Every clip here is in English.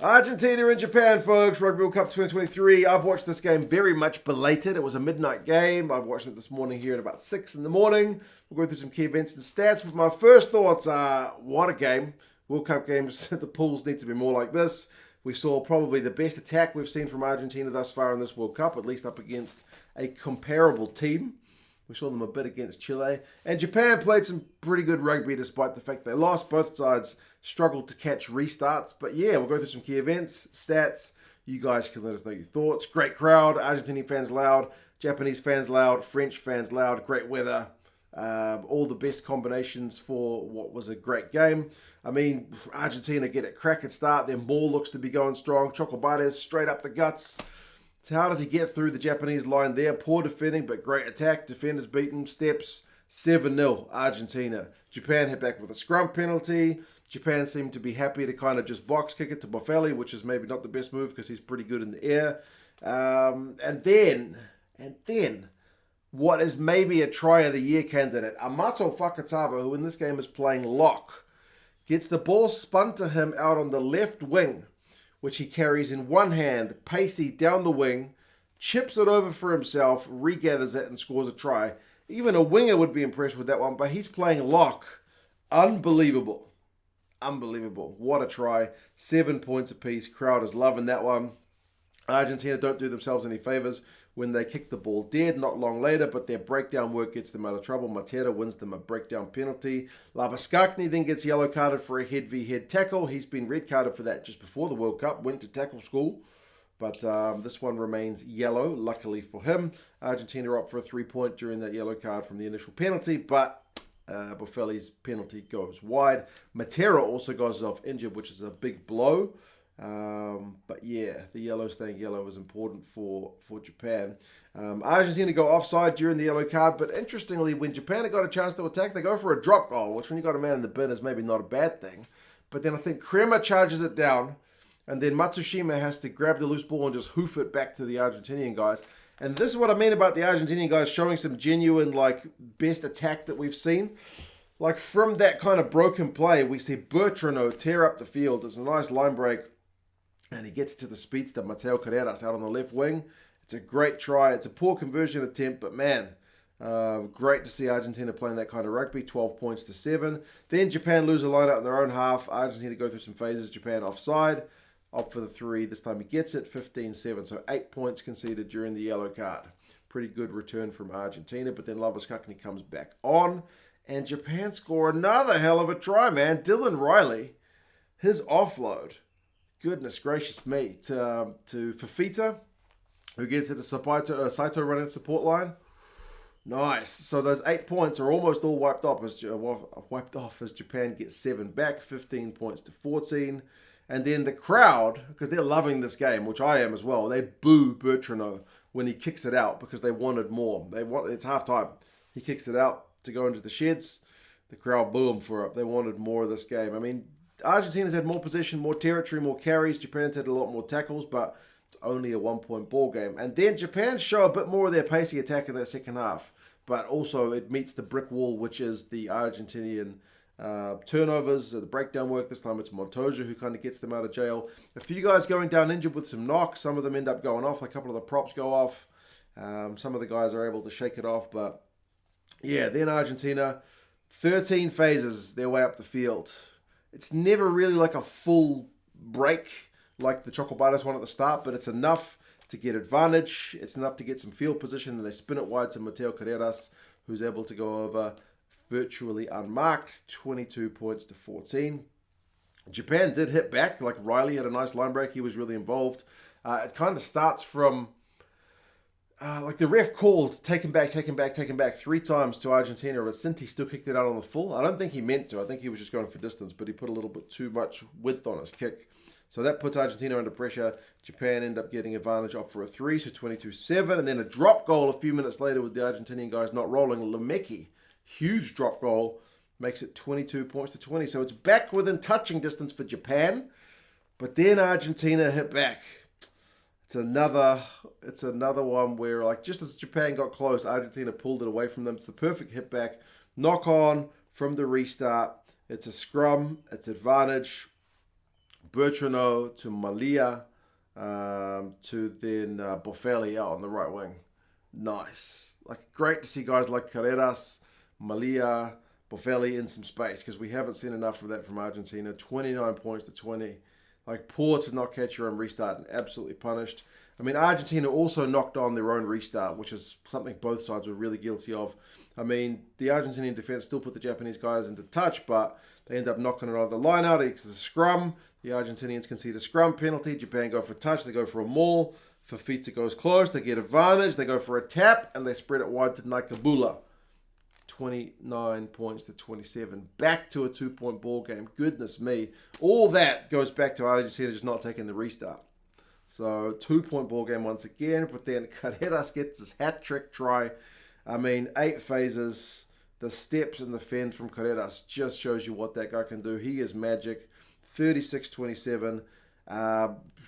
Argentina and Japan, folks. Rugby World Cup 2023. I've watched this game very much belated. It was a midnight game. I've watched it this morning here at about 6 in the morning. We'll go through some key events and stats. But my first thoughts are, what a game. World Cup games, the pools need to be more like this. We saw probably the best attack we've seen from Argentina thus far in this World Cup, at least up against a comparable team. We saw them a bit against Chile. And Japan played some pretty good rugby despite the fact they lost. Both sides struggled to catch restarts. But yeah, we'll go through some key events, stats. You guys can let us know your thoughts. Great crowd. Argentinian fans loud. Japanese fans loud. French fans loud. Great weather. All the best combinations for what was a great game. I mean, Argentina get a cracking start. Their maul looks to be going strong. Chocobates straight up the guts. So how does he get through the Japanese line there? Poor defending, but great attack. Defenders beaten. Steps 7-0 Argentina. Japan hit back with a scrum penalty. Japan seemed to be happy to kind of just box kick it to Boffelli, which is maybe not the best move because he's pretty good in the air. And then, what is maybe a try of the year candidate, Amato Fakatava, who in this game is playing lock, gets the ball spun to him out on the left wing, which he carries in one hand, pacey down the wing, chips it over for himself, regathers it and scores a try. Even a winger would be impressed with that one, but he's playing lock. Unbelievable. Unbelievable. What a try. 7 points apiece. Crowd is loving that one. Argentina don't do themselves any favors when they kick the ball dead not long later, but their breakdown work gets them out of trouble. Matera wins them a breakdown penalty. Labuschagne then gets yellow carded for a head-v-head tackle. He's been red carded for that just before the World Cup, went to tackle school, but this one remains yellow, luckily for him. Argentina are up for a 3-point during that yellow card from the initial penalty, but Boffelli's penalty goes wide. Matera also goes off injured, which is a big blow. But yeah, the yellow staying yellow is important for Japan. Argentina go offside during the yellow card, but interestingly, when Japan got a chance to attack, they go for a drop goal, which when you got a man in the bin is maybe not a bad thing. But then I think Crema charges it down, and then Matsushima has to grab the loose ball and just hoof it back to the Argentinian guys. And this is what I mean about the Argentinian guys showing some genuine, best attack that we've seen. From that kind of broken play, we see Bertrano tear up the field. There's a nice line break. And he gets to the speedster, Mateo Carreras, out on the left wing. It's a great try. It's a poor conversion attempt, but man, great to see Argentina playing that kind of rugby. 12 points to 7. Then Japan lose a line out in their own half. Argentina go through some phases. Japan offside. Opt for the 3. This time he gets it. 15-7. So 8 points conceded during the yellow card. Pretty good return from Argentina. But then Labuschagne comes back on. And Japan score another hell of a try, man. Dylan Riley, his offload. Goodness gracious me. To Fifita, who gets it to Saito running the support line. Nice. So those 8 points are almost all wiped off as Japan gets 7 back. 15 points to 14. And then the crowd, because they're loving this game, which I am as well, they boo Bertrano when he kicks it out because they wanted more. It's halftime. He kicks it out to go into the sheds. The crowd boo him for it. They wanted more of this game. I mean, Argentina's had more possession, more territory, more carries. Japan's had a lot more tackles, but it's only a 1-point ball game. And then Japan show a bit more of their pacey attack in that second half. But also it meets the brick wall, which is the Argentinian turnovers, the breakdown work. This time it's Montoya who kind of gets them out of jail. A few guys going down injured with some knocks. Some of them end up going off. A couple of the props go off. Some of the guys are able to shake it off. But yeah, then Argentina, 13 phases their way up the field. It's never really like a full break like the Chocobates one at the start, but it's enough to get advantage. It's enough to get some field position, and they spin it wide to Mateo Carreras, who's able to go over virtually unmarked. 22 points to 14. Japan did hit back. Riley had a nice line break. He was really involved. It kind of starts from the ref called, take him back 3 times to Argentina, but Sinti still kicked it out on the full. I don't think he meant to. I think he was just going for distance, but he put a little bit too much width on his kick. So that puts Argentina under pressure. Japan end up getting advantage up for a 3, so 22-7. And then a drop goal a few minutes later with the Argentinian guys not rolling. Lemeki, huge drop goal, makes it 22 points to 20. So it's back within touching distance for Japan. But then Argentina hit back. It's another one where, just as Japan got close, Argentina pulled it away from them. It's the perfect hit back. Knock on from the restart. It's a scrum. It's advantage. Bertrano to Malia to then Boffelli out on the right wing. Nice. Like, great to see guys like Carreras, Malia, Boffelli in some space, because we haven't seen enough of that from Argentina. 29 points to 20. Like, poor to not catch your own restart and absolutely punished. I mean, Argentina also knocked on their own restart, which is something both sides were really guilty of. I mean, the Argentinian defense still put the Japanese guys into touch, but they end up knocking it on the line out. It's a scrum. The Argentinians concede a scrum penalty. Japan go for a touch. They go for a maul. Fifita goes close. They get advantage. They go for a tap, and they spread it wide to Nakamura. 29 points to 27. Back to a 2-point ball game. Goodness me. All that goes back to Argentina just not taking the restart. So, 2-point ball game once again. But then Carreras gets his hat-trick try. I mean, 8 phases. The steps and the fends from Carreras just shows you what that guy can do. He is magic. 36-27.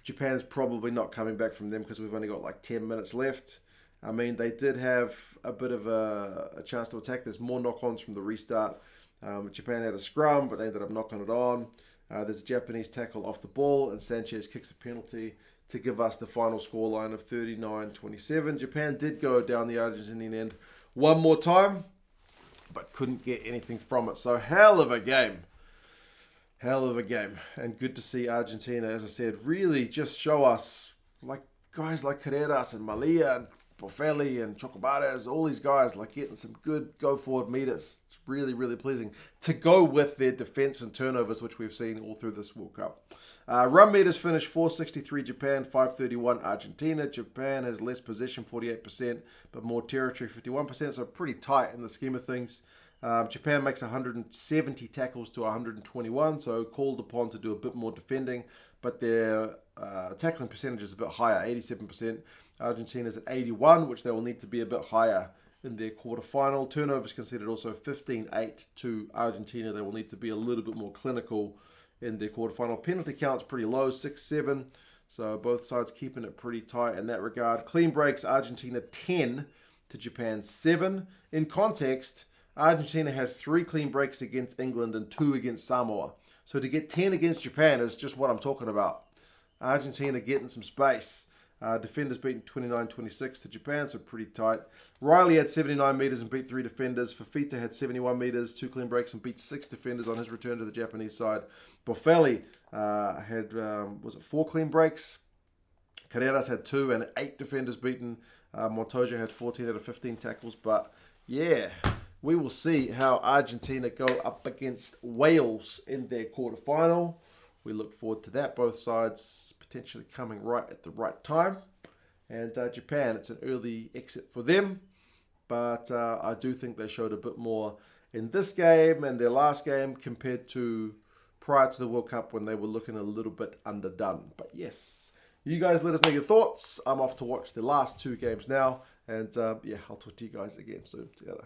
Japan's probably not coming back from them because we've only got like 10 minutes left. I mean, they did have a bit of a chance to attack. There's more knock-ons from the restart. Japan had a scrum, but they ended up knocking it on. There's a Japanese tackle off the ball, and Sanchez kicks a penalty to give us the final scoreline of 39-27. Japan did go down the Argentinian end one more time, but couldn't get anything from it. So, hell of a game. Hell of a game. And good to see Argentina, as I said, really just show us, like, guys like Carreras and Malia and Boffelli and Chocobares, all these guys, like, getting some good go-forward meters. It's really, really pleasing to go with their defense and turnovers, which we've seen all through this World Cup. Run meters finished 463 Japan, 531 Argentina. Japan has less possession, 48%, but more territory, 51%, so pretty tight in the scheme of things. Japan makes 170 tackles to 121, so called upon to do a bit more defending, but their tackling percentage is a bit higher, 87%. Argentina's at 81, which they will need to be a bit higher in their quarterfinal. Turnovers conceded also 15-8 to Argentina. They will need to be a little bit more clinical in their quarterfinal. Penalty count's pretty low, 6-7, so both sides keeping it pretty tight in that regard. Clean breaks, Argentina 10 to Japan 7. In context, Argentina had 3 clean breaks against England and 2 against Samoa. So to get 10 against Japan is just what I'm talking about. Argentina getting some space. Defenders beating 29-26 to Japan, so pretty tight. Riley had 79 metres and beat 3 defenders. Fifita had 71 metres, 2 clean breaks, and beat 6 defenders on his return to the Japanese side. Boffelli had, 4 clean breaks? Carreras had 2 and 8 defenders beaten. Montoya had 14 out of 15 tackles, but yeah, we will see how Argentina go up against Wales in their quarterfinal. We look forward to that. Both sides potentially coming right at the right time. And Japan, it's an early exit for them. But I do think they showed a bit more in this game and their last game compared to prior to the World Cup when they were looking a little bit underdone. But yes, you guys let us know your thoughts. I'm off to watch the last 2 games now. And yeah, I'll talk to you guys again soon. Together.